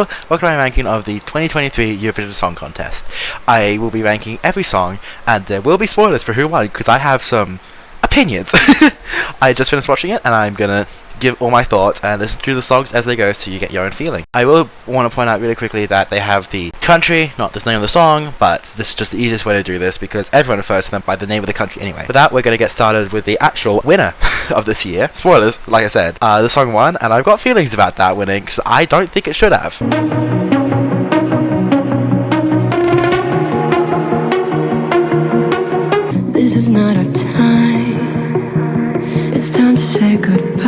Hello, welcome to my ranking of the 2023 Eurovision Song Contest. I will be ranking every song, and there will be spoilers for who won, because I have some opinions. I just finished watching it, and I'm gonna give all my thoughts and listen to the songs as they go so you get your own feeling. I will want to point out really quickly that they have the country, not the name of the song, but this is just the easiest way to do this because everyone refers to them by the name of the country anyway. For that, we're going to get started with the actual winner of this year. Spoilers, like I said. The song won, and I've got feelings about that winning because I don't think it should have. This is not our time. It's time to say goodbye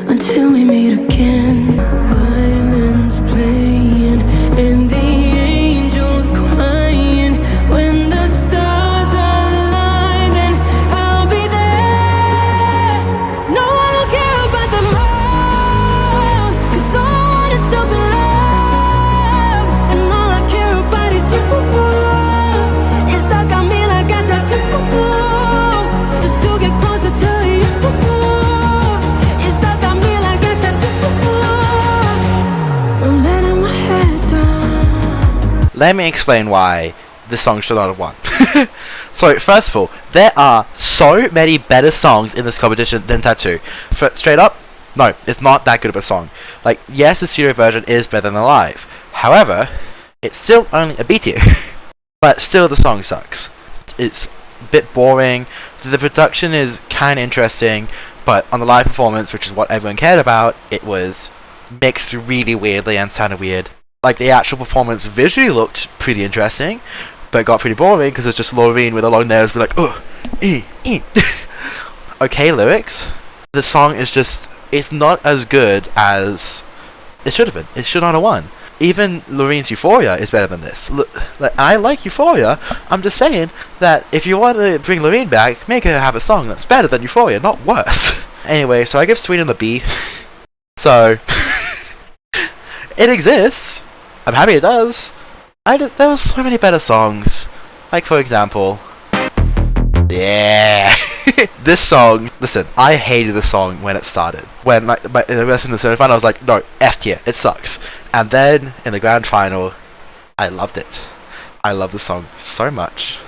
until we meet again. Violins playing and the angels crying. When the stars align, then I'll be there. No one will care about the love, 'cause all I want is to be loved, and all I care about is you. It's stuck on me like I tattoo. Just to get closer to you. It's stuck on me like a tattoo. I'm letting my head down. Let me explain why this song should not have won. So, first of all, there are so many better songs in this competition than Tattoo. Straight up, no, it's not that good of a song. Like, yes, the studio version is better than the live. However, it's still only a B tier. But still, the song sucks. It's a bit boring. The production is kind of interesting, but on the live performance, which is what everyone cared about, it was mixed really weirdly and sounded weird. Like, the actual performance visually looked pretty interesting, but got pretty boring because it's just Loreen with a long nose be like, oh, okay lyrics. The song is just, it's not as good as it should have been. It should not have won. Even Loreen's Euphoria is better than this. I like Euphoria. I'm just saying that if you want to bring Loreen back, make her have a song that's better than Euphoria, not worse. Anyway, so I give Sweden a B. So, it exists. I'm happy it does. There were so many better songs. Like, for example, yeah. This song, listen, I hated the song when it started. When in the rest of the semifinal, I was like, no, F tier, it sucks. And then, in the grand final, I loved it. I love the song so much.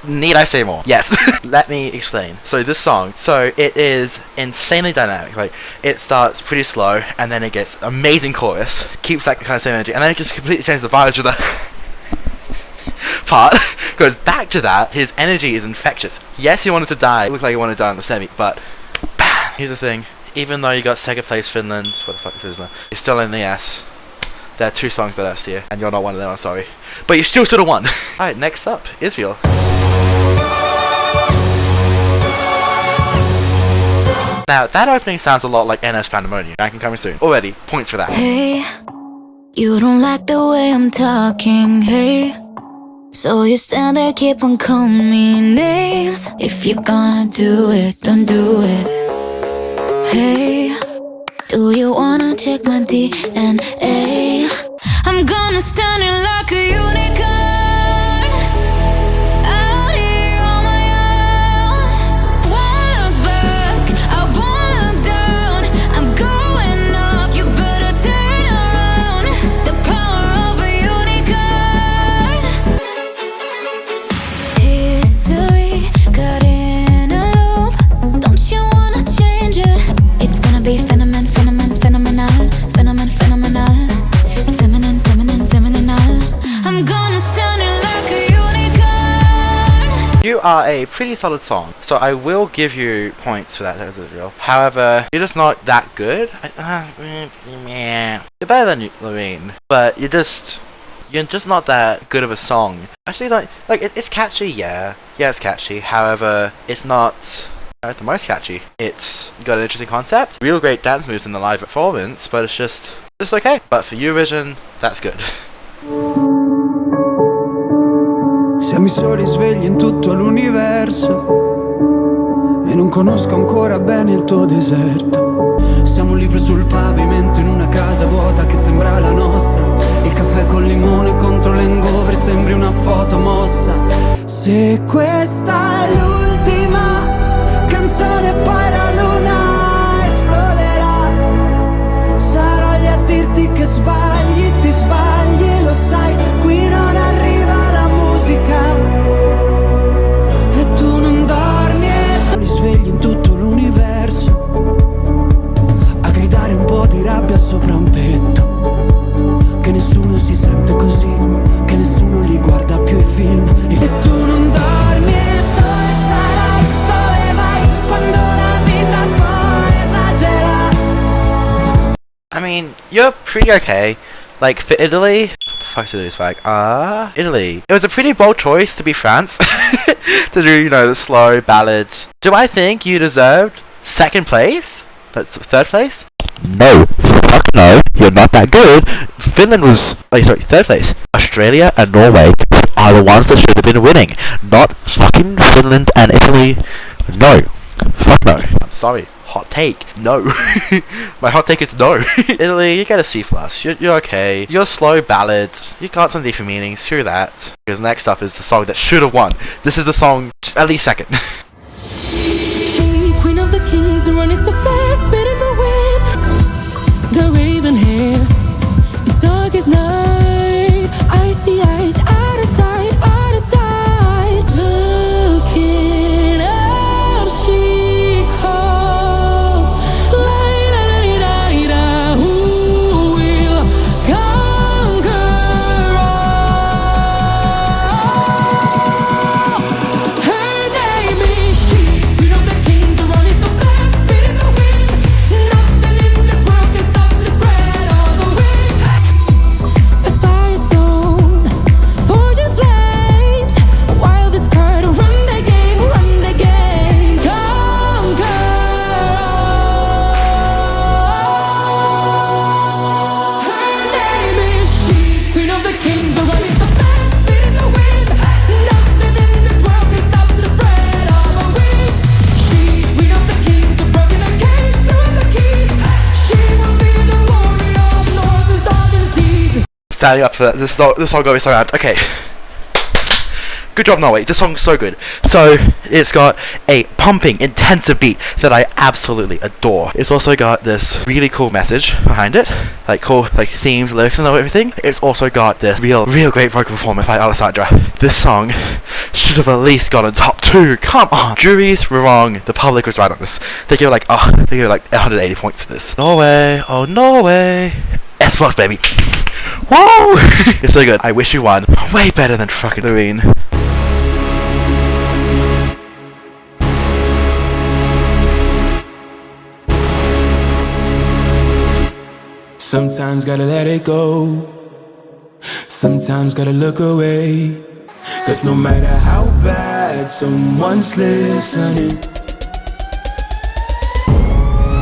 Need I say more? Yes. Let me explain. So this song, it is insanely dynamic. Like, it starts pretty slow, and then it gets amazing chorus, keeps that kind of same energy, and then it just completely changes the vibes with the part. Goes back to that. His energy is infectious. Yes, he wanted to die. It looked like he wanted to die in the semi, but bam. Here's the thing. Even though you got second place Finland, what the fuck is that? It's still in the S. There are 2 songs that are S tier, and you're not one of them, I'm sorry. But you still should have won. Alright, next up, Israel. Now, that opening sounds a lot like NS Pandemonium. Ranking coming soon. Already, points for that. Hey, you don't like the way I'm talking, hey. So you stand there, keep on calling me names. If you're gonna do it, don't do it. Hey, do you wanna check my DNA? I'm gonna stand it like a unicorn. Out here on my own. Won't look back, I won't look down. I'm going up, you better turn around. The power of a unicorn. His are a pretty solid song, so I will give you points for that, as is real. However, you're just not that good. You're better than Loreen, but you're just not that good of a song. Actually, like it's catchy, yeah, it's catchy. However, it's not the most catchy. It's got an interesting concept, real great dance moves in the live performance, but it's just okay. But for Eurovision, that's good. Siamo i soli svegli in tutto l'universo e non conosco ancora bene il tuo deserto. Siamo libri sul pavimento in una casa vuota che sembra la nostra. Il caffè col limone contro l'hangover sembri una foto mossa. Se questa è l'ultima canzone poi la luna esploderà. Sarò lì a dirti che sbagli, ti sbagli, lo sai. Qui non arriva la musica e tu non dormi e risvegli in tutto l'universo a gridare un po' di rabbia sopra un tetto, che nessuno si sente così, che nessuno li guarda più i film e tu non dormi e dove sarai, dove vai quando la vita poi esagera. I mean, you're pretty okay. Like, for Italy, fuck's Italy's flag? Italy. It was a pretty bold choice to be France. To do, you know, the slow ballads. Do I think you deserved second place? That's third place? No. Fuck no. You're not that good. Finland was, third place. Australia and Norway are the ones that should have been winning. Not fucking Finland and Italy. No. Fuck no. I'm sorry. Hot take. No. My hot take is no. Italy, you get a C+. You're okay. Your slow ballads, you got some deeper meanings. Screw that. Because next up is the song that should have won. This is the song at least second. Queen of the kings, running so fast, spit in the wind. Got raven hair, it's dark as night. Icy eyes, out of sight, out of sight. Looking up, she calls. La-da-da-da-da, who will conquer all? Her name is she. Queen of the kings, running so fast, spit in the wind. Nothing in this world can stop the spread of the wind. A firestone, forging flames. A wildest card, run the game, conquer all. Her name is she. Queen of the kings, running so fast, spit in the wind. Nothing in this world can stop the spread of the wind. She, queen of the kings, the broken and caged through the keys. She will be the warrior of north and south and seas. Standing up for that. This song got me so amped. Okay. Good job, Norway. This song's so good. So, it's got a pumping, intensive beat that I absolutely adore. It's also got this really cool message behind it. Like, cool, like, themes, lyrics and everything. It's also got this real great vocal performance by Alessandra. This song should have at least gone on top 2. Come on. Juries were wrong. The public was right on this. They gave like 180 points for this. Norway. Oh, Norway. S+, baby. Whoa! It's so good. I wish you won. Way better than fucking Loreen. Sometimes gotta let it go. Sometimes gotta look away. Cause no matter how bad someone's listening,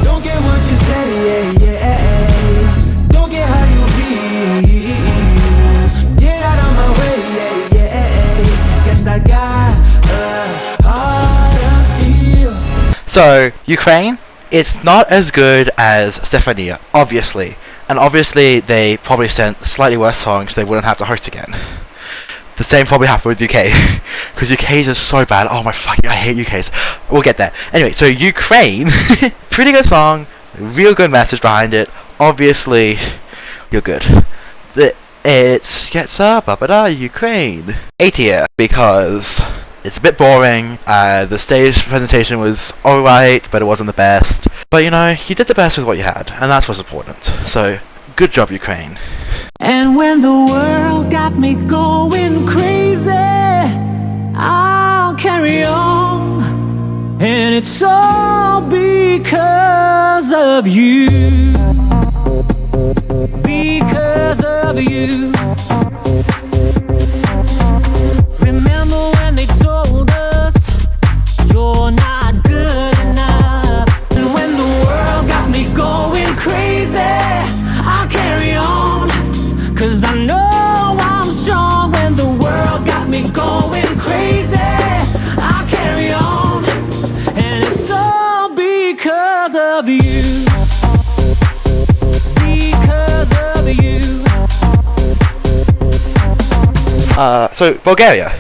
don't get what you say, yeah. Don't get how you feel. Get out of my way, yeah. Guess I got a heart of steel. So, Ukraine, it's not as good as Stefania, obviously. And obviously, they probably sent slightly worse songs, they wouldn't have to host again. The same probably happened with UK. Because UK's are so bad. Oh my fucking, I hate UK's. We'll get there. Anyway, so Ukraine, pretty good song, real good message behind it. Obviously, you're good. It gets up, Ukraine. A tier, because it's a bit boring. The stage presentation was alright, but it wasn't the best. But you know, you did the best with what you had, and that's what's important. So, good job, Ukraine. And when the world got me going crazy, I'll carry because of you. Because of you. Remember when they told us you're not good enough? And when the world got me going crazy, I'll carry on, 'cause I know I'm strong. When the world got me going crazy, I'll carry on. And it's all because of you. Because of you. So Bulgaria,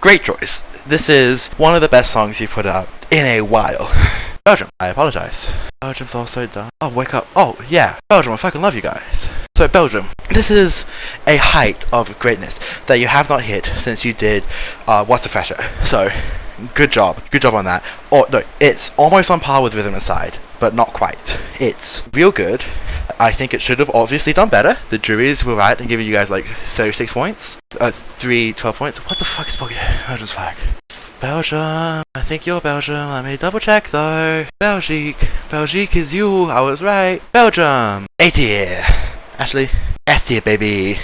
great choice. This is one of the best songs you've put out in a while. Belgium, I apologize. Belgium's also done. Oh, wake up. Oh, yeah. Belgium, I fucking love you guys. So, Belgium. This is a height of greatness that you have not hit since you did What's the Pressure. So, good job. Good job on that. Oh, no, it's almost on par with Rhythm Inside, but not quite. It's real good. I think it should have obviously done better. The juries were right in giving you guys like 36 points. 12 points. What the fuck is Belgium's flag? Belgium. I think you're Belgium. Let me double check though. Belgique. Belgique is you. I was right. Belgium. A tier. Ashley. S tier, baby.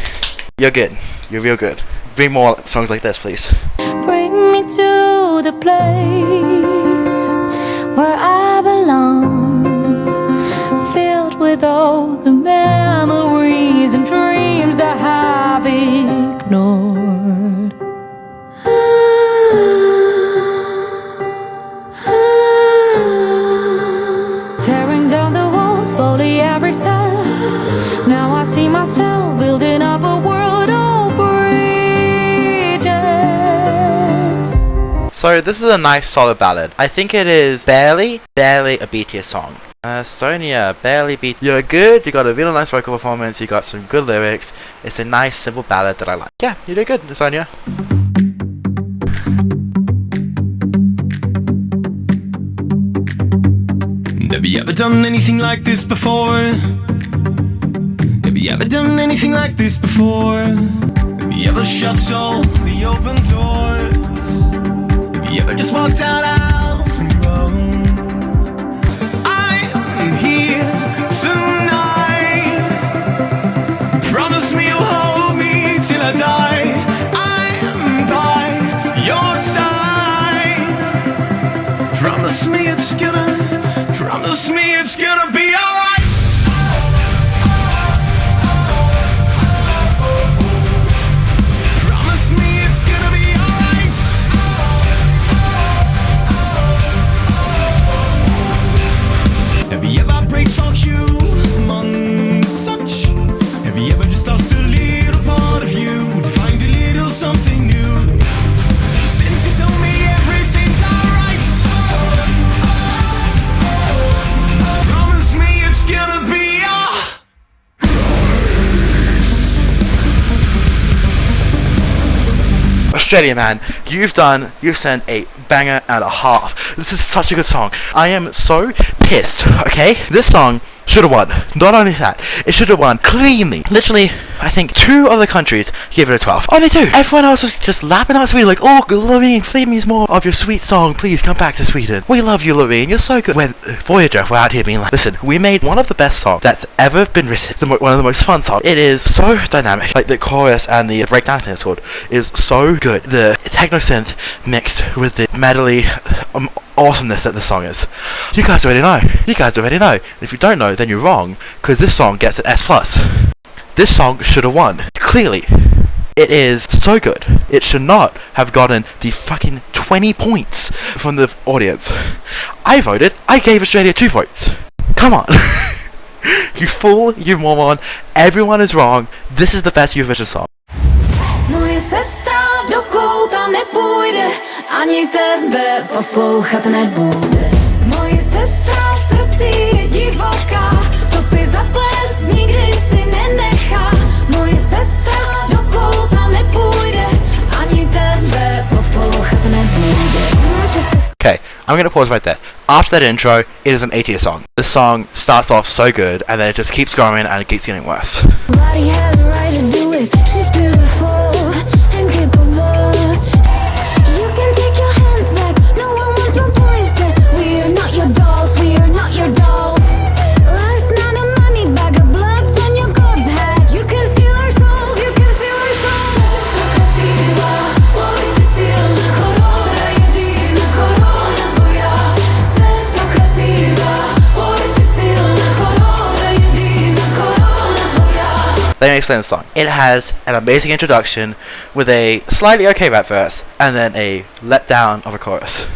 You're good. You're real good. Bring more songs like this, please. Bring me to the place where I belong, filled with all the memories and dreams I have ignored. Tearing down the walls slowly every step. Now I see myself building up a world of bridges. So this is a nice solid ballad. I think it is barely a B tier song. Estonia, barely beat. You're good, you got a really nice vocal performance, you got some good lyrics. It's a nice simple ballad that I like. Yeah, you did good, Estonia. Have you ever done anything like this before? Have you ever done anything like this before? Have you ever shut all the open doors? Have you ever just walked out on your own? I'm here tonight. Promise me you'll hold me till I die. I'm by your side. Promise me it's gonna be alright. Promise me it's gonna be alright. Have you ever prayed for human touch? Have you ever just lost a little part of you to find a little something new? Since you told me everything's alright, promise me it's gonna be Australia, man, you've sent a banger and a half. This is such a good song. I am so pissed, okay? This song should have won. Not only that, it should have won cleanly. Literally, I think 2 other countries gave it a 12. Only 2. Everyone else was just lapping out Sweden like, oh, Loreen, play me more of your sweet song. Please come back to Sweden. We love you, Loreen. You're so good. When Voyager were out here being like, listen, we made one of the best songs that's ever been written. One of the most fun songs. It is so dynamic. Like the chorus and the breakdown, I think it's called, is so good. The techno synth mixed with the medley awesomeness that the song is. You guys already know. And if you don't know, then you're wrong, because this song gets an S+. This song should have won. Clearly. It is so good. It should not have gotten the fucking 20 points from the audience. I voted. I gave Australia 2 points. Come on. You fool, you moron. Everyone is wrong. This is the best Eurovision song. Moje sestra do kouta nepůjde, ani tebe poslouchat nebude. Moje sestra v srdci je divoká, co by zaplést nikdy si nenechá. Moje sestra do kouta nepůjde, ani tebe poslouchat nebude. Okay, I'm going to pause right there. After that intro, it is an A tier song. This song starts off so good, and then it just keeps going, and it keeps getting worse. Nobody has a right to do it. She's beautiful and capable. You can take your hands back. No one wants my boys. We are not your dolls. We are not your dolls. Let me explain the song. It has an amazing introduction with a slightly okay rap verse and then a letdown of a chorus.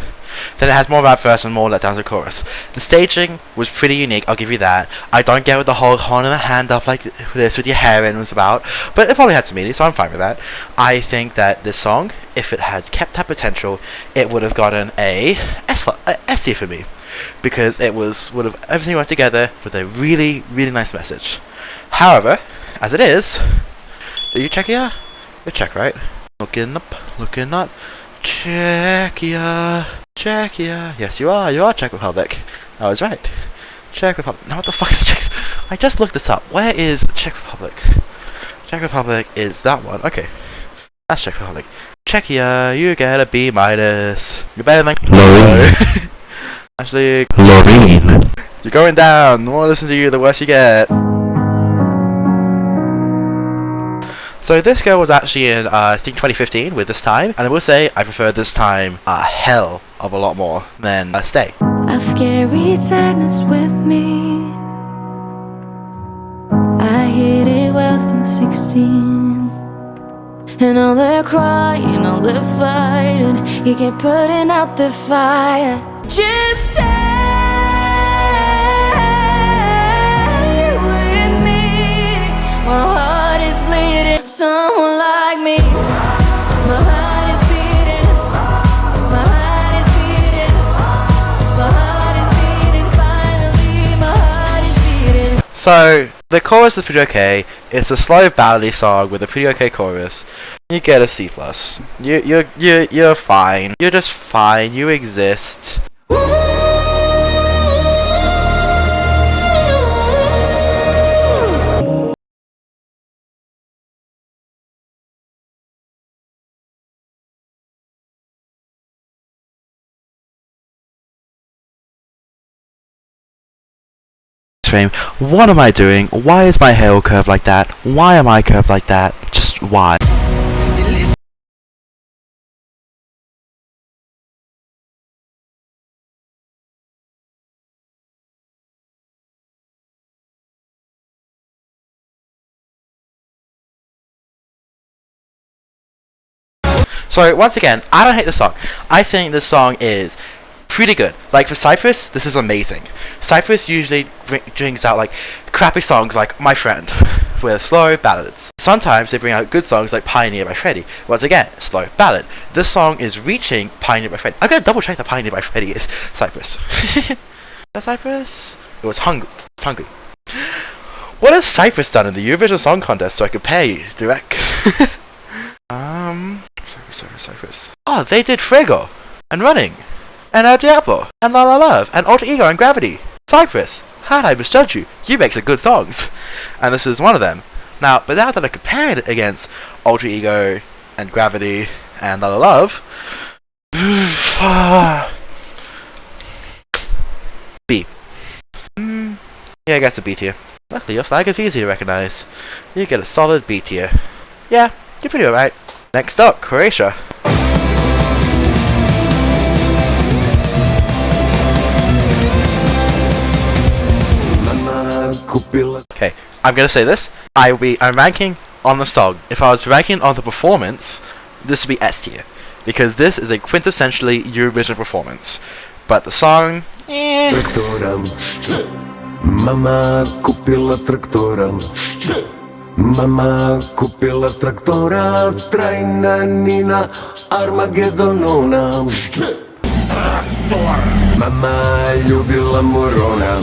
Then it has more rap verse and more letdowns of a chorus. The staging was pretty unique, I'll give you that. I don't get what the whole holding the hand up like this with your hair in was about, but it probably had some meaning, so I'm fine with that. I think that this song, if it had kept that potential, it would have gotten a S tier for me, because it would have everything went together with a really, really nice message. However, as it is, are you Czechia? You're Czech, right? Looking up. Czechia. Yes, you are Czech Republic. I was right. Czech Republic. Now what the fuck is Czech? I just looked this up. Where is Czech Republic? Czech Republic is that one. Okay. That's Czech Republic. Czechia, you get a B-. You're better than Loreen. Actually, Loreen. you're going down. The more I listen to you, the worse you get. So this girl was actually in, I think 2015 with This Time, and I will say I prefer This Time a hell of a lot more than Stay. I've carried sadness with me. I hid it well since 16. And all the crying, all the fighting, you keep putting out the fire. Just stay with me. My heart is bleeding. Someone like me. My heart is beating. My heart is beating. My heart is beating. Finally, my heart is beating. So the chorus is pretty okay. It's a slow ballady song with a pretty okay chorus. You get a C+. You're fine. You're just fine. You exist. Frame. What am I doing? Why is my hair all curved like that? Why am I curved like that? Just why? So once again, I don't hate the song. I think this song is pretty good. Like for Cyprus, this is amazing. Cyprus usually brings out like crappy songs like My Friend, with slow ballads. Sometimes they bring out good songs like Pioneer by Freddie. Once again, slow ballad. This song is reaching Pioneer by Freddie. I'm gonna double check that Pioneer by Freddie is Cyprus. Is that Cyprus? It was Hungary. It's Hungary. What has Cyprus done in the Eurovision Song Contest so I compare you direct? Cyprus. Oh, they did Frego and Running and El Diablo and La La Love and Alter Ego and Gravity. Cyprus, how'd I misjudge you? You make some good songs. And this is one of them. Now, but now that I compared it against Alter Ego and Gravity and La La Love, B. Yeah, I guess a B tier. Luckily, your flag is easy to recognize. You get a solid B tier. Yeah, you're pretty alright. Next up, Croatia. Okay, I'm gonna say this. I'm ranking on the song. If I was ranking on the performance, this would be S tier, because this is a quintessentially Eurovision performance. But the song, Mama kupila traktora. Mama kupila traktora. Trajna Nina Armagedonona. Mama ljubila morona.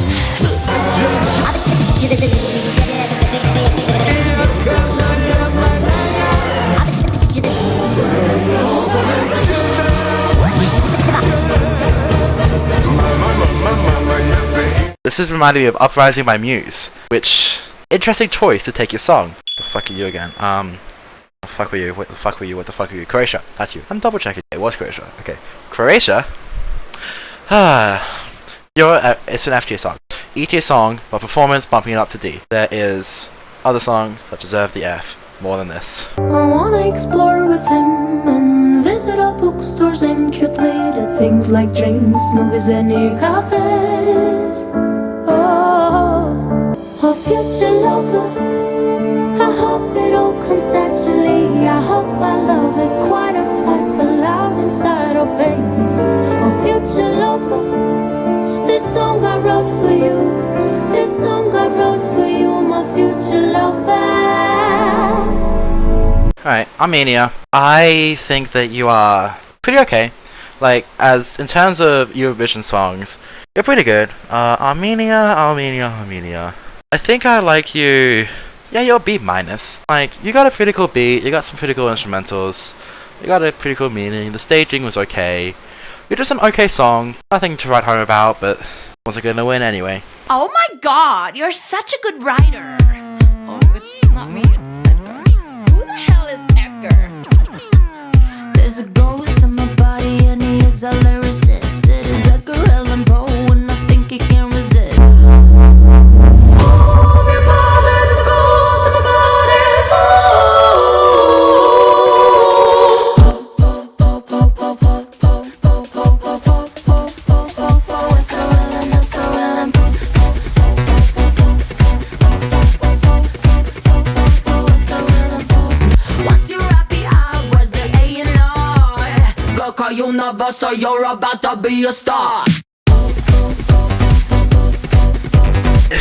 this is reminding me of Uprising by Muse, which, interesting choice to take your song. The fuck are you again? What the fuck were you? What the fuck were you? What the fuck were you? Croatia. That's you. I'm double checking. It was Croatia. Okay. Croatia. It's an F tier song. E tier song, but performance bumping it up to D. There is other songs that deserve the F more than this. I wanna explore with him and visit all bookstores and cute little things like drinks, movies and new cafes. Oh, a future lover, a hope it all comes naturally. I hope our love is quite a type of loud inside, oh baby. Oh future lover, this song I wrote for you. This song I wrote for you, my future lover. Alright, Armenia. I think that you are pretty okay. Like, as in terms of Eurovision songs, you're pretty good. Armenia. I think I like you. Yeah, you're B minus. Like, you got a pretty cool beat, you got some pretty cool instrumentals, you got a pretty cool meaning, the staging was okay. You're just an okay song, nothing to write home about, but wasn't gonna win anyway. Oh my god, you're such a good writer. Oh, it's not me, it's Edgar. Who the hell is Edgar? There's a ghost in my body and he is a lyricist. It is Edgar Allan Poe and I think he can resist. Oh, my father, this ghost in my body. Once you're happy, I was the A&R. Girl, call you nervous, so you're about to be a star.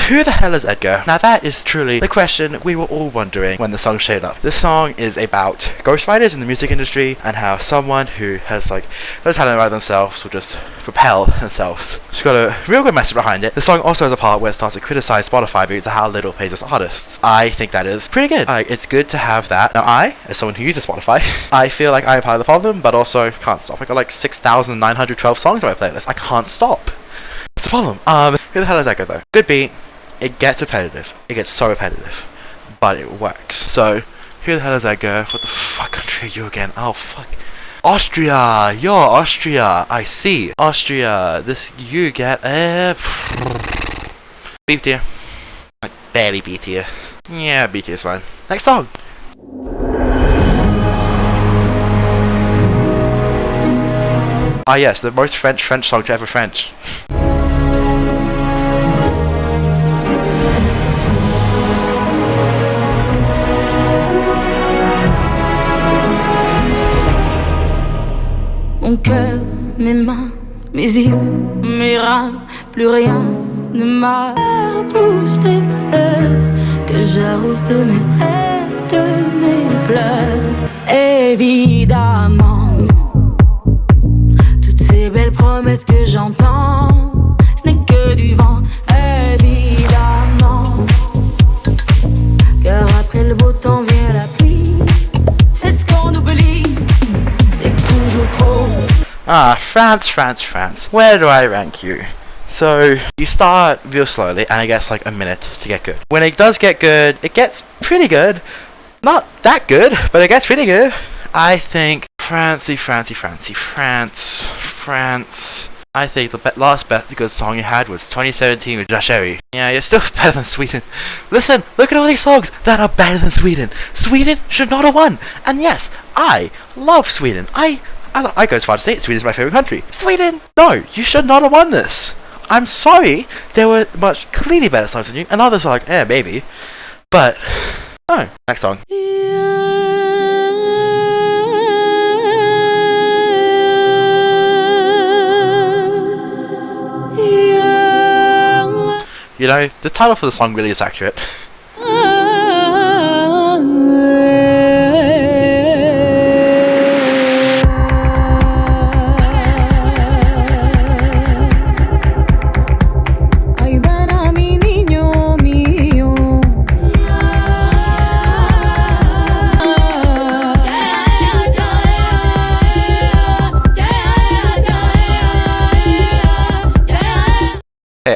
Who the hell is Edgar? Now that is truly the question we were all wondering when the song showed up. This song is about ghostwriters in the music industry and how someone who has like no talent about themselves will just propel themselves. It's got a real good message behind it. The song also has a part where it starts to criticize Spotify because of how little it pays its artists. I think that is pretty good. It's good to have that. Now I, as someone who uses Spotify, I feel like I'm part of the problem, but also can't stop. I got like 6,912 songs on my playlist. I can't stop. What's the problem? Who the hell is Edgar though? Good beat. It gets repetitive. It gets so repetitive. But it works. So, who the hell is Edgar? What the fuck country are you again? Oh, fuck. Austria! You're Austria! I see. Austria. This, you get a... B tier. Like, barely B tier. Yeah, B tier is fine. Next song! Ah yes, the most French song to ever French. Mon cœur, mes mains, mes yeux, mes reins, plus rien ne m'arrête. Pousse tes fleurs que j'arrose de mes rêves, de mes pleurs. Évidemment, toutes ces belles promesses que j'entends, ce n'est que du vent. Évidemment, car après le beau temps vient la pluie. C'est ce qu'on oublie. France. Where do I rank you? So, you start real slowly, and it gets like a minute to get good. When it does get good, it gets pretty good. Not that good, but it gets pretty good. I think France. I think the last good song you had was 2017 with Jasheri. Yeah, you're still better than Sweden. Listen, look at all these songs that are better than Sweden. Sweden should not have won. And yes, I love Sweden. I go as far to say it, Sweden's my favourite country. Sweden! No, you should not have won this. I'm sorry, there were much clearly better songs than you, and others are like, maybe. But, no. Next song. You know, the title for the song really is accurate.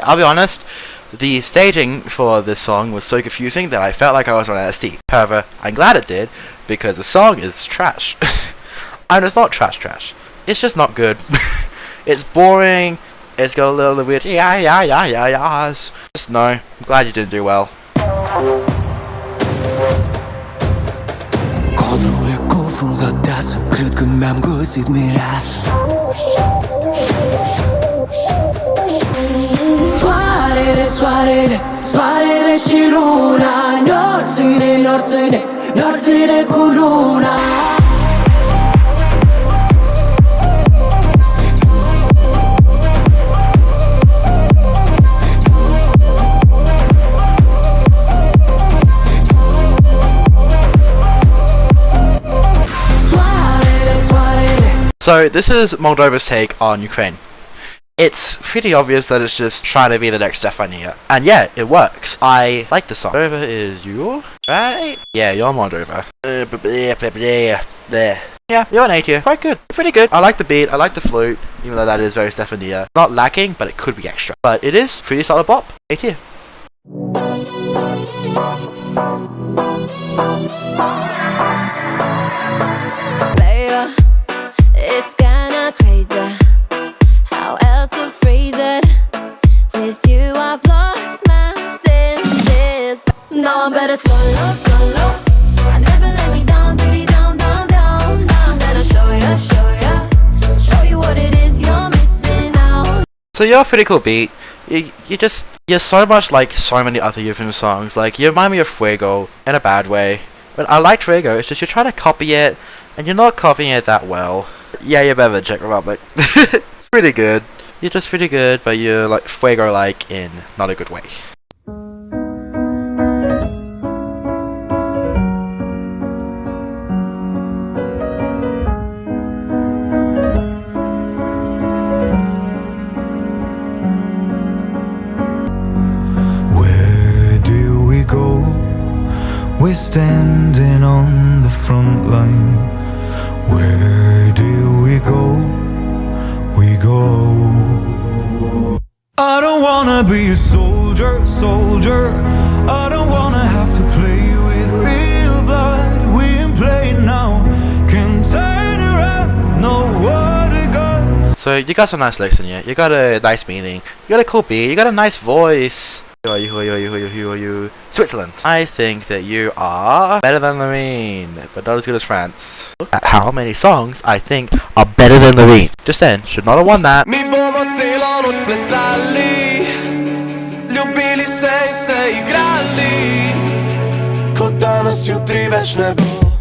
I'll be honest, the staging for this song was so confusing that I felt like I was on LSD. However, I'm glad it did, because the song is trash. And it's not trash. It's just not good. It's boring, it's got a little weird yeah. Just no, I'm glad you didn't do well. Sois Soarele, soarele, soarele și luna, nopțile, nopțile, nopțile cu luna. So this is Moldova's take on Ukraine. It's pretty obvious that it's just trying to be the next Stefania. And yeah, it works. I like the song. Moldova is you, right? Yeah, you're Moldova. There. Yeah, you're an A tier. Quite good. Pretty good. I like the beat, I like the flute, even though that is very Stefania. Not lacking, but it could be extra. But it is pretty solid bop. A tier. Baby, it's kinda crazy. How else to phrase it? With you, I've lost my senses. Now I'm better solo, solo. I never let me down, dirty down, down, down. Now I'm gonna show you what it is you're missing out. So you're a pretty cool beat. You're so much like so many other Eurovision songs. Like, you remind me of Fuego in a bad way. But I like Fuego, it's just you're trying to copy it, and you're not copying it that well. Yeah, you're better than Czech Republic. Pretty good. You're just pretty good, but you're like Fuego-like in not a good way. Where do we go? We're standing on the front line. Where do we go? We go. I don't wanna be a soldier, soldier. I don't wanna have to play with real blood. We're playing now. Can turn around, no water guns. So you got some nice lyrics in here. You got a nice meaning. You got a cool beat. You got a nice voice. Who are you? Switzerland. I think that you are better than Marine, but not as good as France. Look at how many songs I think are better than Marine. Just saying, should not have won that. Mi bomo celo noč plesali, ljubili se in se igrali, kot danes jutri več ne bo.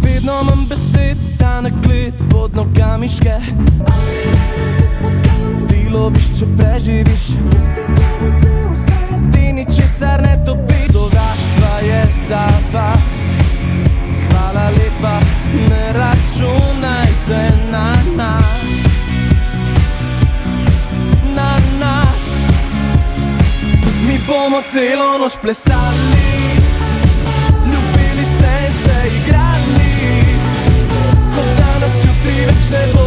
Vedno manj besed, ta naklet pod nogami ške. Ti loviš, če preživiš, ti ničesar ne dobiš. Sovraštva je za vas, hvala lepa, ne računajte na nas. Na nas. Mi bomo celo noč plesali, ljubili se in se igrali, kot danes jutri več ne bo.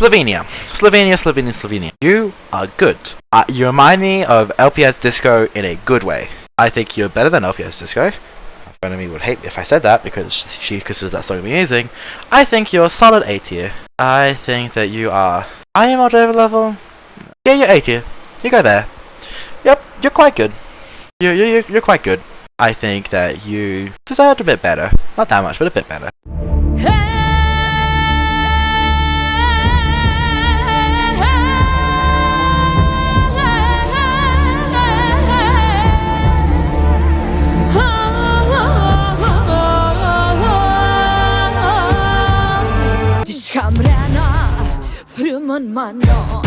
Slovenia. You are good. You remind me of LPS Disco in a good way. I think you're better than LPS Disco. My friend of me would hate me if I said that because she considers that song amazing. I think you're solid A tier. I think that you are... I am Moldova level? Yeah, you're A tier. You go there. Yep, you're quite good. You're quite good. I think that you deserved a bit better. Not that much, but a bit better. Frumën manon,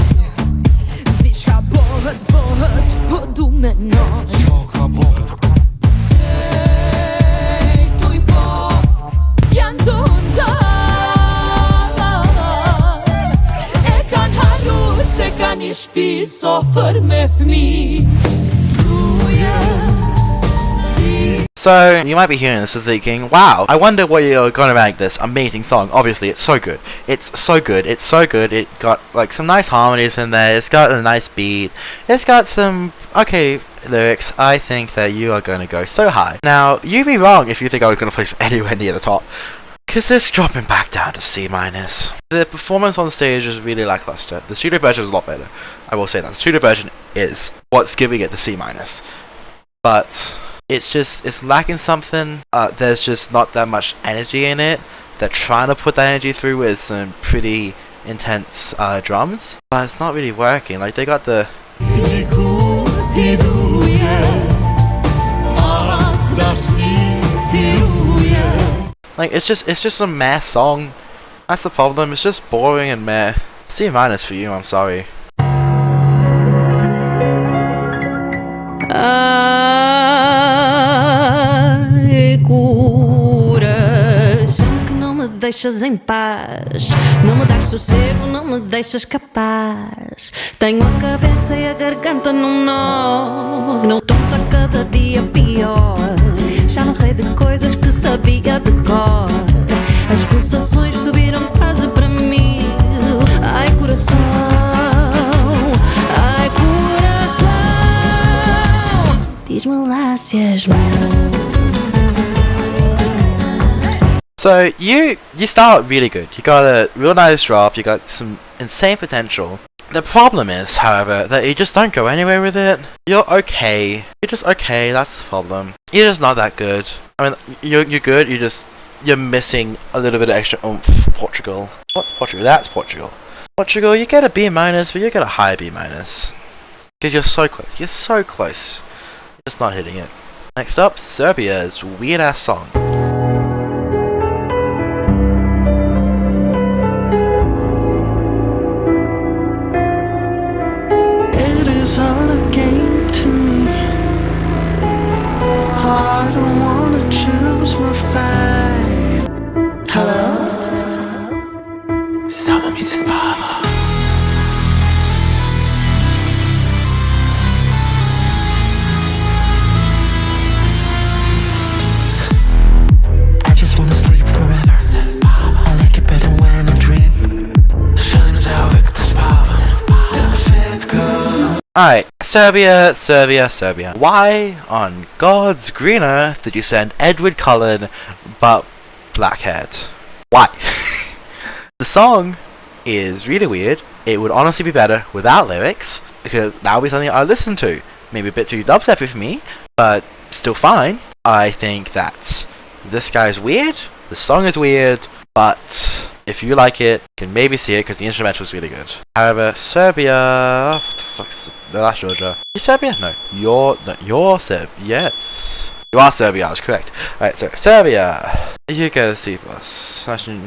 diçka bëhet po du menon. Qka bëhet? Tuj pos janë të ndar, e kan harru se ka një shpi sofër me fmi. So, you might be hearing this and thinking, wow, I wonder what you're gonna rank this amazing song. Obviously, it's so good. It's so good. It's so good. It got, like, some nice harmonies in there. It's got a nice beat. It's got some, okay, lyrics. I think that you are gonna go so high. Now, you'd be wrong if you think I was gonna place anywhere near the top, because it's dropping back down to C-. The performance on stage is really lackluster. The studio version is a lot better. I will say that. The studio version is what's giving it the C-. But... it's lacking something. There's just not that much energy in it. They're trying to put that energy through with some pretty intense drums, but it's not really working. Like they got the like it's just a meh song. That's the problem. It's just boring and meh. C- for you. I'm sorry. Ai, coração que não me deixas em paz, não me das sossego, não me deixas capaz. Tenho a cabeça e a garganta num nó, não estou a cada dia pior. Já não sei de coisas que sabia de cor. As pulsações subiram quase para mil. Ai, coração, ai, coração, diz-me lá se és meu. So you start really good. You got a real nice drop. You got some insane potential. The problem is, however, that you just don't go anywhere with it. You're okay. You're just okay. That's the problem. You're just not that good. I mean, you're good. You're missing a little bit of extra oomph. Portugal. What's Portugal? That's Portugal. Portugal, you get a B-, but you get a high B-. Because you're so close. You're so close. You're just not hitting it. Next up, Serbia's weird-ass song. It is all a game to me. I don't wanna choose my fate. Hello? Sama mi se spava. I just wanna sleep forever. I like it better when I dream. Želim zauvek da spavam. Alright, Serbia. Why on God's green earth did you send Edward Cullen but black-haired? Why? The song is really weird. It would honestly be better without lyrics, because that would be something I listen to. Maybe a bit too dubstep for me, but still fine. I think that this guy's weird, the song is weird, but if you like it, you can maybe see it because the instrumental is really good. However, Serbia... Oh, what the fuck's... No, that's Georgia. You Serbia? No. You're Serbia. Yes. You are Serbia, I was correct. Alright, so Serbia. You get a C+. Sorry,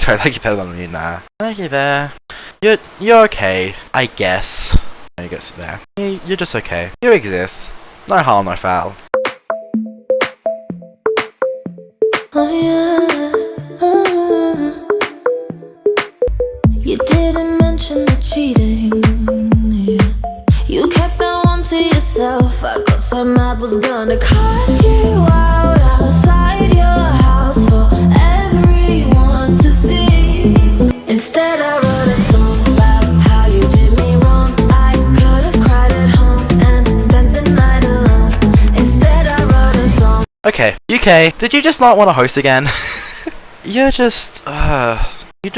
I like you better than me, nah. I like you there. You're okay, I guess. You go sit there. You're just okay. You exist. No harm, no foul. Oh yeah. You didn't mention the cheating. You kept that one to yourself. I got so mad, was gonna call you out outside your house for everyone to see. Instead I wrote a song about how you did me wrong. I could have cried at home and spent the night alone. Instead I wrote a song. Okay, UK, did you just not want to host again? You're just,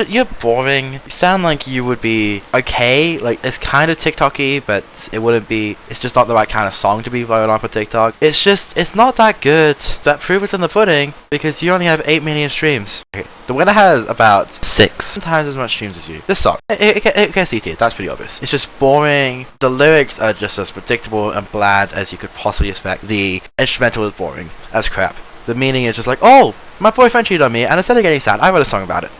you're boring. You sound like you would be okay. Like, it's kind of TikTok-y, but it wouldn't be. It's just not the right kind of song to be voted on for TikTok. It's not that good. That proof is in the pudding because you only have 8 million streams. Okay, the winner has about 6 times as much streams as you. This song, it gets CT. That's pretty obvious. It's just boring. The lyrics are just as predictable and bland as you could possibly expect. The instrumental is boring as crap. The meaning is just like, oh, my boyfriend cheated on me, and instead of getting sad, I wrote a song about it.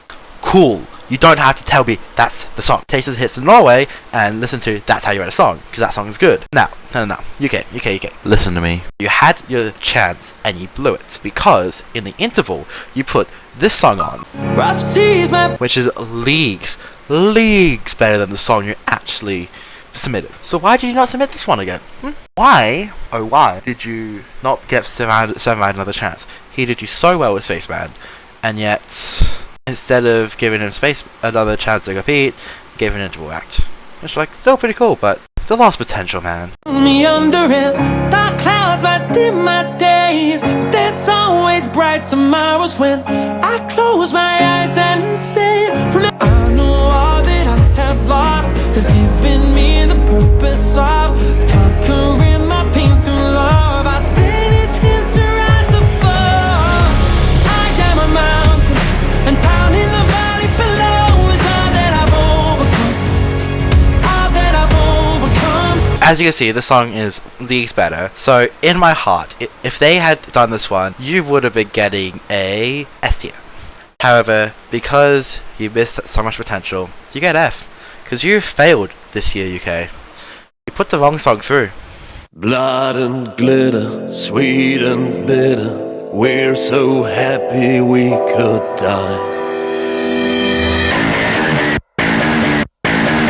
Cool. You don't have to tell me that's the song. Taste of the hits in Norway and listen to That's How You Write a Song, because that song is good. Now, no. UK. Listen to me. You had your chance and you blew it because in the interval you put this song on, Rough seas, man. which is leagues better than the song you actually submitted. So why did you not submit this one again? Why did you not give Seven another chance? He did you so well with Spaceman, and yet instead of giving him another chance to compete, gave an interval act. Which, like, still pretty cool, but still lost potential, man. Me under it, dark clouds might dim my days, but there's always bright tomorrows when I close my eyes and say, I know all that I have lost has given me the purpose of conquering my pain through love. I said it's here to rise above. I am a mountain, and down in the valley below As you can see, the song is leagues better. So in my heart, if they had done this one, you would have been getting a S tier. However, because you missed so much potential, you get F. Because you failed this year, UK. You put the wrong song through. Blood and glitter, sweet and bitter. We're so happy we could die.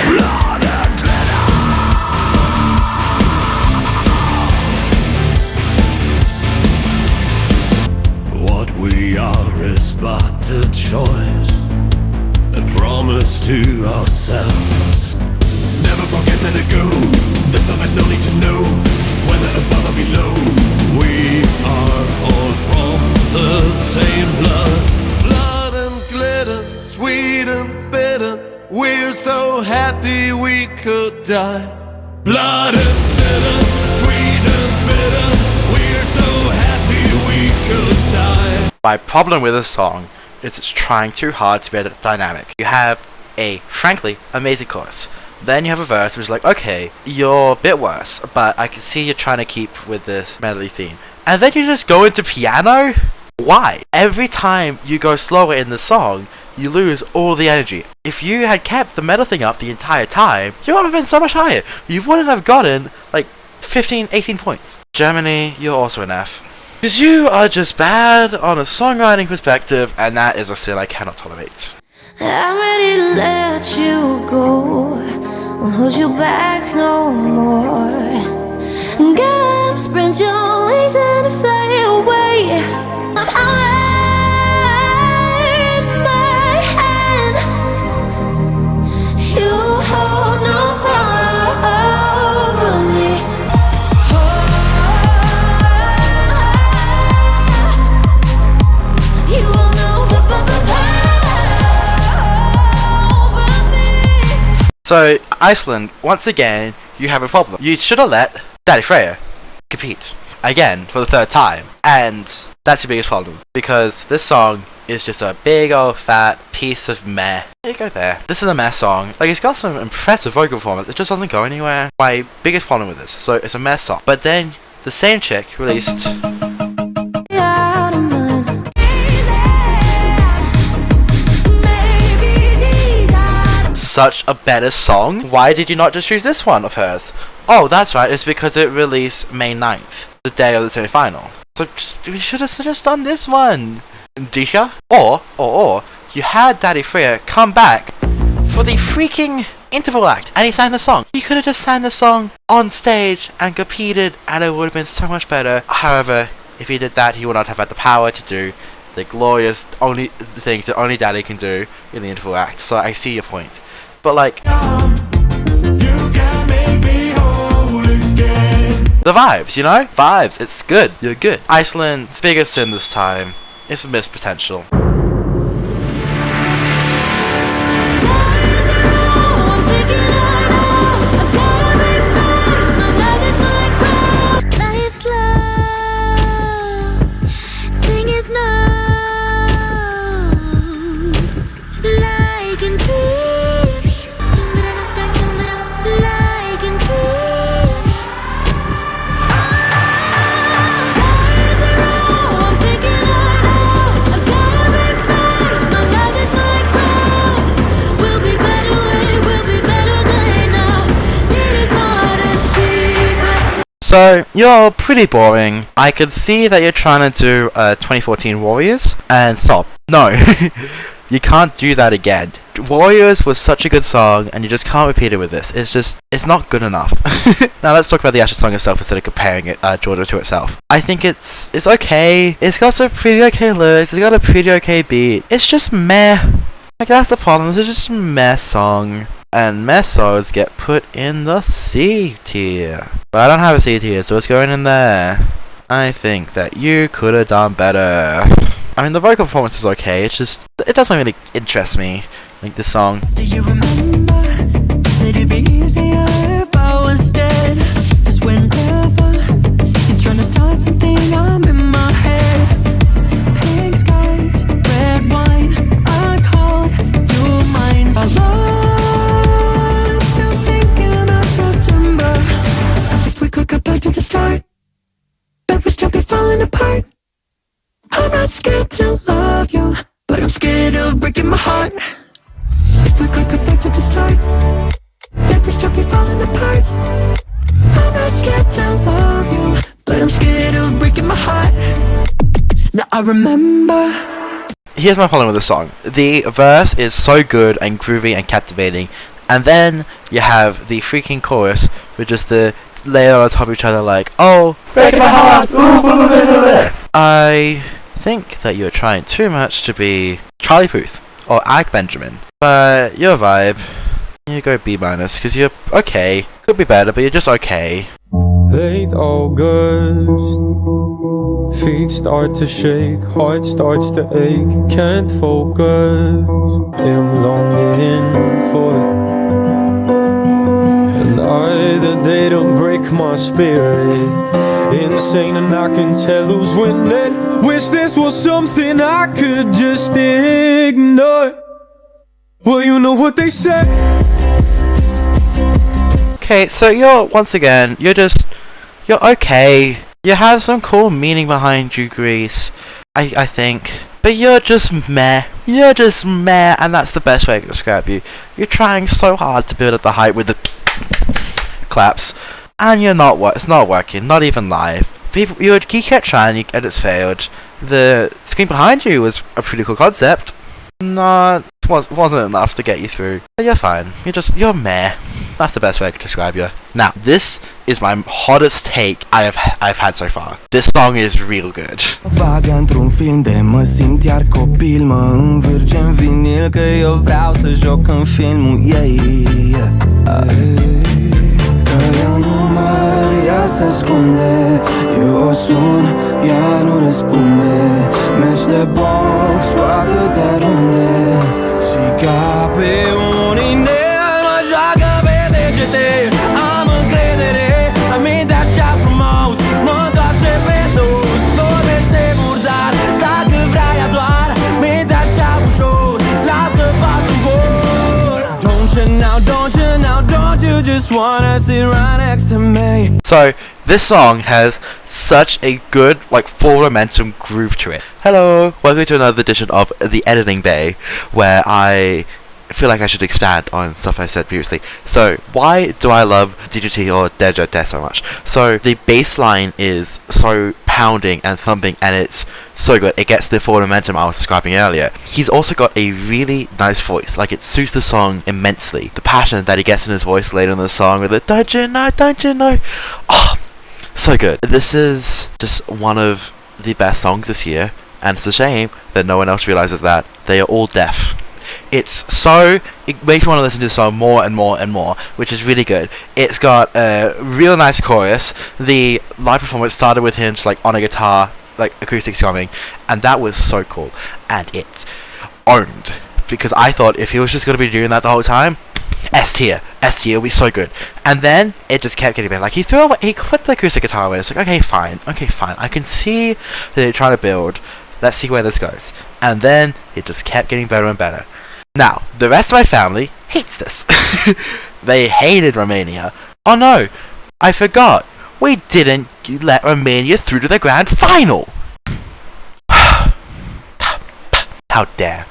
Blood and glitter. What we are is but a choice, a promise to ourselves. Never forget to let go. There's something no need to know whether above or below. We are all from the same blood. Blood and glitter, sweet and bitter. We're so happy we could die. Blood and glitter, sweet and bitter. We're so happy we could die. My problem with this song is it's trying too hard to be dynamic. You have a, frankly, amazing chorus. Then you have a verse which is like, okay, you're a bit worse, but I can see you're trying to keep with this melody theme. And then you just go into piano? Why? Every time you go slower in the song, you lose all the energy. If you had kept the metal thing up the entire time, you would have been so much higher. You wouldn't have gotten like 15, 18 points. Germany, you're also an F. Because you are just bad on a songwriting perspective, and that is a sin I cannot tolerate. I'm ready to let you go, won't hold you back no more. God, spread your wings and fly away. I'm in my hand. You hold no power over me. You hold no power. So, Iceland, once again, you have a problem. You should have let Daddy Freya compete. Again, for the third time. And that's your biggest problem. Because this song is just a big old fat piece of meh. There you go there. This is a meh song. Like, it's got some impressive vocal performance. It just doesn't go anywhere. My biggest problem with this. So, it's a meh song. But then, the same chick released... such a better song. Why did you not just choose this one of hers? Oh, that's right, it's because it released May 9th, the day of the semi-final. So we should have just done this one, Disha. Or you had Daddy Freya come back for the freaking interval act and he sang the song. You could have just sang the song on stage and competed and it would have been so much better. However, if he did that, he would not have had the power to do the glorious only things that only Daddy can do in the interval act. So I see your point. But like, the vibes, you know? Vibes, it's good. You're good. Iceland's biggest sin this time is missed potential. So, you're pretty boring. I could see that you're trying to do 2014 Warriors, and stop. No, you can't do that again. Warriors was such a good song, and you just can't repeat it with this. It's not good enough. Now let's talk about the actual song itself instead of comparing it, Georgia to itself. I think it's okay. It's got some pretty okay lyrics, it's got a pretty okay beat. It's just meh. Like, that's the problem, it's just a meh song. And meh songs get put in the C tier. But I don't have a C tier, so it's going in there. I think that you could have done better. I mean, the vocal performance is okay, it's just, it doesn't really interest me, like this song. Do you remember? Said it'd be easier if I was dead. 'Cause whenever you're trying to start something, I'm in my head. Pink skies, red wine, I called you mine. I lost, still thinking about September. I remember. Here's my problem with the song. The verse is so good and groovy and captivating, and then you have the freaking chorus, which is the layer on top of each other like, oh, breaking my heart. I think that you're trying too much to be Charlie Puth or Alec Benjamin, but your vibe, you go B-, because you're okay. Could be better, but you're just okay. Late August, feet start to shake, heart starts to ache, can't focus, am longing for it. And either they don't break my spirit, insane and I can tell who's winning. Wish this was something I could just ignore. Well, you know what they say. Okay, so you're okay. You have some cool meaning behind you, Greece, I think. But you're just meh. You're just meh, and that's the best way to describe you. You're trying so hard to build up the hype with the claps, and it's not working, not even live. You kept trying, and it's failed. The screen behind you was a pretty cool concept. Wasn't enough to get you through. But you're fine. You're meh. That's the best way I could describe you. Now, this is my hottest take I've had so far. This song is real good. Vag într-un film de mă simt iar copil, mă învârge în vinil că eu vreau să joc în filmul ei. Că eu număr, ea se ascunde, eu o sun, ea nu răspunde. Meci de box cu atâtea runde și ca pe un inel mă joacă pe degete. Am încredere, la minte așa frumos, mă întoarce pe dos. Vorbește murdar, dacă vrea ea doar, minte așa ușor, lasă patru gol. Don't you now, don't you just wanna sit right next to me? So, this song has such a good, full momentum groove to it. Hello, welcome to another edition of The Editing Bay, where I feel like I should expand on stuff I said previously. So, why do I love DJT or DJT so much? So, the bass line is so pounding and thumping, and it's so good. It gets the forward momentum I was describing earlier. He's also got a really nice voice. It suits the song immensely. The passion that he gets in his voice later in the song with the don't you know. Oh, so good. This is just one of the best songs this year, and it's a shame that no one else realizes that. They are all deaf. It makes me want to listen to the song more and more and more, which is really good. It's got a real nice chorus. The live performance started with him just on a guitar, acoustic strumming, and that was so cool. And it owned, because I thought if he was just going to be doing that the whole time, S tier will be so good. And then it just kept getting better. He put the acoustic guitar away. It's okay, fine. I can see that they're trying to build. Let's see where this goes. And then it just kept getting better and better. Now, the rest of my family hates this. They hated Romania. Oh no, I forgot. We didn't let Romania through to the grand final. How dare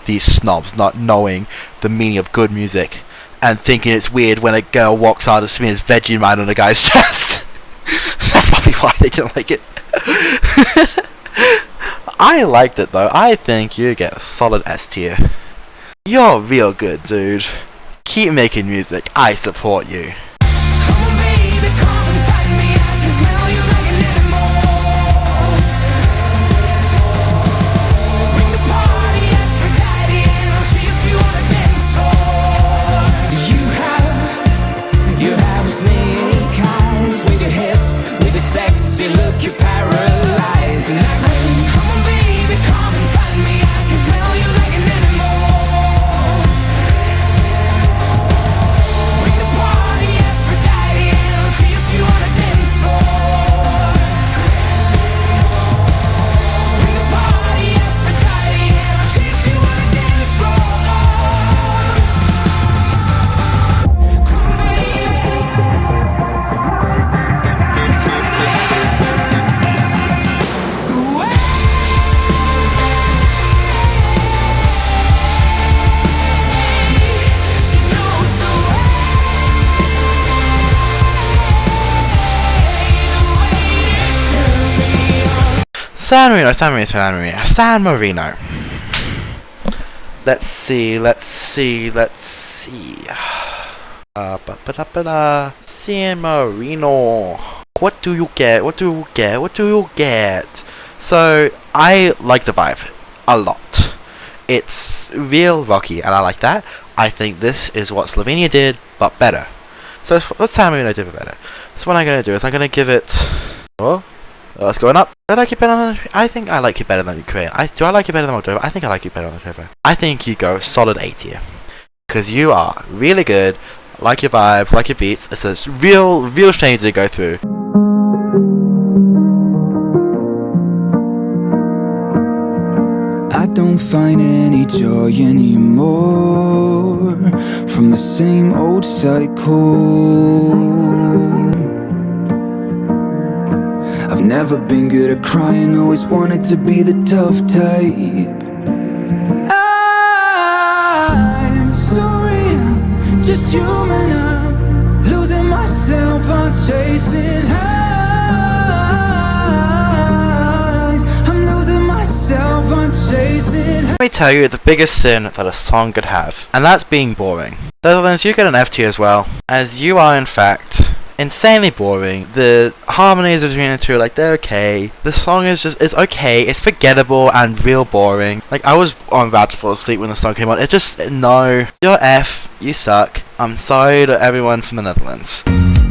these snobs not knowing the meaning of good music and thinking it's weird when a girl walks out and smears Vegemite on a guy's chest. That's probably why they didn't like it. I liked it though. I think you get a solid S tier. You're real good, dude. Keep making music. I support you. San Marino. Let's see. San Marino. What do you get? So, I like the vibe a lot. It's real rocky, and I like that. I think this is what Slovenia did, but better. So, what's San Marino did better? So, what I'm going to do is I'm going to give it... Oh, it's going up. Do I like it better than... I think I like it better than Ukraine. Do I like it better than Moldova? I think I like it better than Moldova. I think you go solid 8 here. Because you are really good, like your vibes, like your beats. It's a real shame to go through. I don't find any joy anymore from the same old cycle. I've never been good at crying, always wanted to be the tough type. I'm sorry, I'm just human, I'm losing myself, I'm chasing highs. I'm losing myself, I'm chasing highs. Let me tell you the biggest sin that a song could have, and that's being boring. Netherlands, you get an F tier as well, as you are in fact insanely boring. The harmonies between the two, like, they're okay. The song is okay. It's forgettable and real boring. Like, I was about to fall asleep when the song came on. It just, no. You're F. You suck. I'm sorry to everyone from the Netherlands.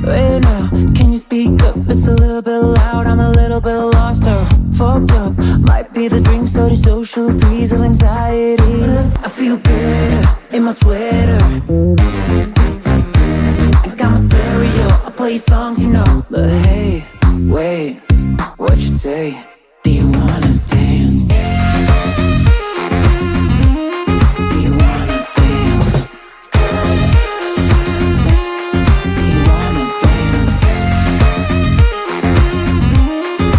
Wait now, can you speak up? It's a little bit loud, I'm a little bit lost or fucked up. Might be the drinks or the social diesel anxiety. I feel better in my sweater. I got my stereo, I play songs, you know. But hey, wait, what you say? Do you wanna dance? Do you wanna dance? Do you wanna dance?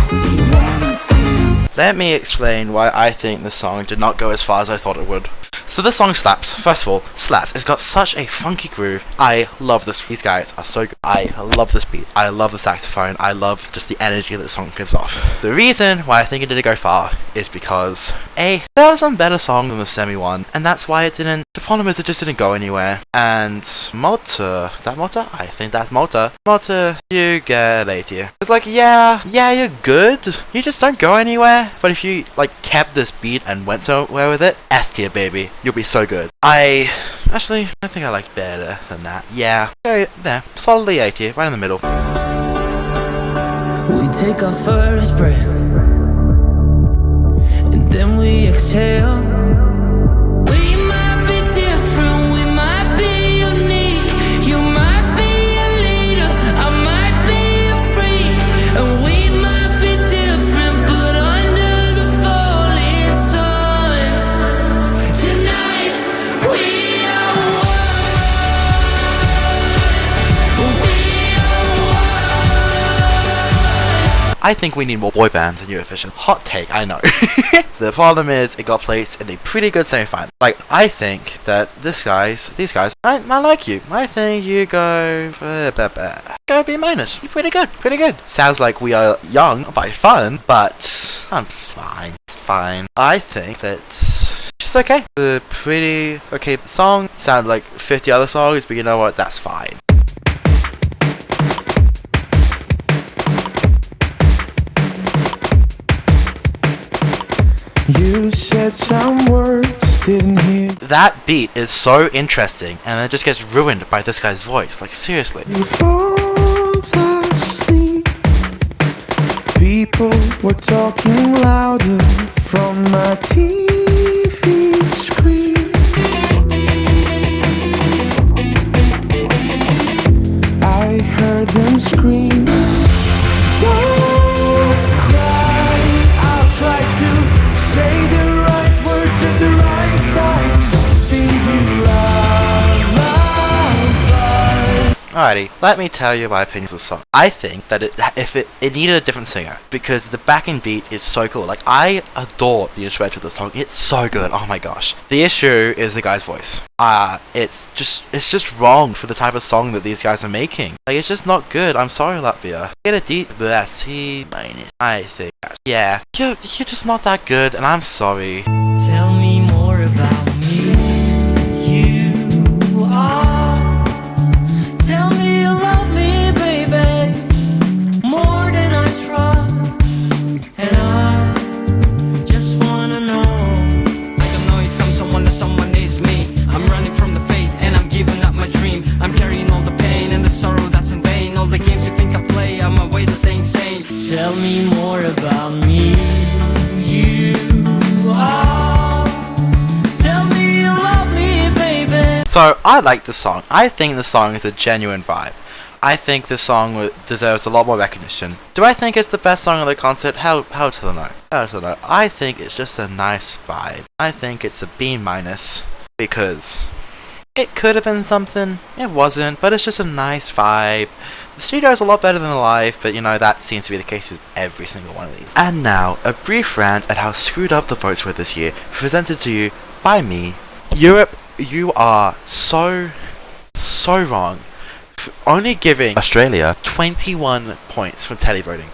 Do you wanna dance? Let me explain why I think the song did not go as far as I thought it would. So this song slaps. First of all, slaps. It's got such a funky groove. I love this. These guys are so good. I love this beat. I love the saxophone. I love just the energy that the song gives off. The reason why I think it didn't go far is because there are some better songs than the semi one, and that's why it didn't. The problem is it just didn't go anywhere. And Malta, is that Malta? I think that's Malta. Malta, you get 8 here. It's like, yeah, you're good. You just don't go anywhere. But if you like kept this beat and went somewhere with it, S tier, baby. You'll be so good. I think I like better than that. Yeah. Go there. Solidly 8 here, right in the middle. We take our first breath, and then we exhale. We might be different, we might be unique. You might be a leader, I might be a freak. And we might be different, but under the falling sun, tonight we are one. We are one. I think we need more boy bands in Eurovision. Hot take, I know. The problem is, it got placed in a pretty good semi-final. Like, I think that these guys, I like you. I think you go B minus. Pretty good. Sounds like we are young by fun, but I'm just fine. It's fine. I think that it's okay. The pretty okay song. Sounds like 50 other songs, but you know what? That's fine. You said some words, didn't hear. That beat is so interesting, and it just gets ruined by this guy's voice. Like, seriously. You fall asleep. People were talking louder from my TV screen. I heard them scream. Don't cry. I'll try to say the right words at the right time. Sing you loud. Alrighty, let me tell you my opinions of the song. I think that it needed a different singer, because the backing beat is so cool. Like, I adore the instrumental of the song. It's so good. Oh my gosh. The issue is the guy's voice. It's just wrong for the type of song that these guys are making. Like, it's just not good. I'm sorry, Latvia. Get a D, C minus. I think. Yeah, you're just not that good, and I'm sorry. Tell me more about me. You are. Tell me you love me, baby, more than I trust. And I just wanna know. I don't know if I'm someone that someone is me. I'm running from the fate and I'm giving up my dream. I'm carrying all the pain and the sorrow that's in vain. All the games you think I play, my ways are staying insane. Tell me more about me. You are. Tell me you love me, baby. So, I like the song. I think the song is a genuine vibe. I think this song deserves a lot more recognition. Do I think it's the best song of the concert? Hell to the no. Hell to the no. I think it's just a nice vibe. I think it's a B-, because it could have been something. It wasn't, but it's just a nice vibe. The studio is a lot better than the live, but you know, that seems to be the case with every single one of these. And now, a brief rant at how screwed up the votes were this year, presented to you by me. Europe, you are so wrong for only giving Australia 21 points from televoting.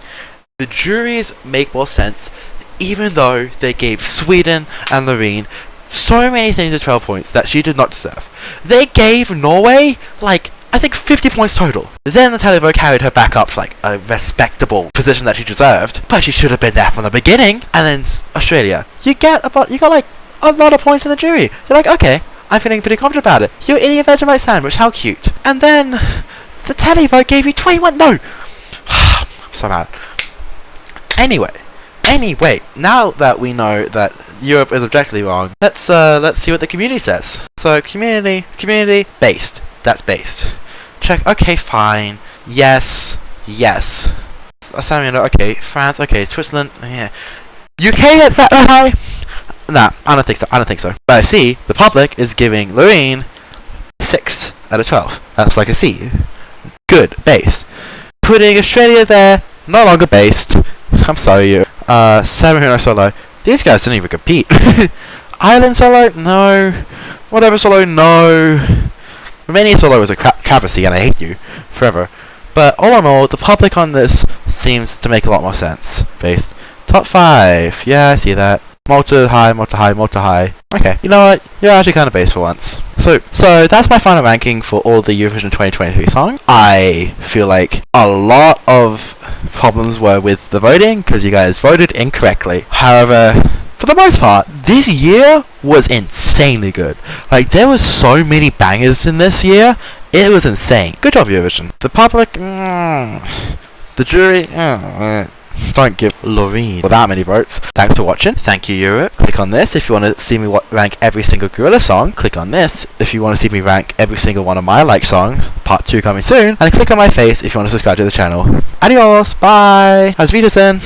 The juries make more sense, even though they gave Sweden and Loreen so many things at 12 points that she did not deserve. They gave Norway, like, I think 50 points total. Then the televote carried her back up to like a respectable position that she deserved, but she should have been there from the beginning. And then Australia, you got like a lot of points in the jury. You're like, okay, I'm feeling pretty confident about it. You're eating a Vegemite sandwich, how cute. And then the televote gave you 21. No, I'm so mad. Anyway, now that we know that Europe is objectively wrong, let's see what the community says. So community based. That's based. Check. Okay, fine. Yes. Armenia. Okay. France. Okay. Switzerland. Yeah. UK. Is that high? Nah, I don't think so. But I see the public is giving Loreen 6 out of 12. That's like a C. Good. Based. Putting Australia there. No longer based. I'm sorry, you. Serbia solo. These guys didn't even compete. Ireland solo. No. Whatever solo. No. Romania solo was a travesty, and I hate you forever. But all in all, the public on this seems to make a lot more sense. Based. Top 5. Yeah, I see that. Malta high. Okay, you know what? You're actually kind of based for once. So that's my final ranking for all the Eurovision 2023 songs. I feel like a lot of problems were with the voting, because you guys voted incorrectly. However, for the most part, this year was insanely good. Like, there was so many bangers in this year, it was insane. Good job, Eurovision. The public, the jury, don't give Loreen that many votes. Thanks for watching. Thank you, Europe. Click on this if you want to see me rank every single Gorilla song. Click on this if you want to see me rank every single one of my like songs. Part 2 coming soon. And click on my face if you want to subscribe to the channel. Adios. Bye. Auf Wiedersehen.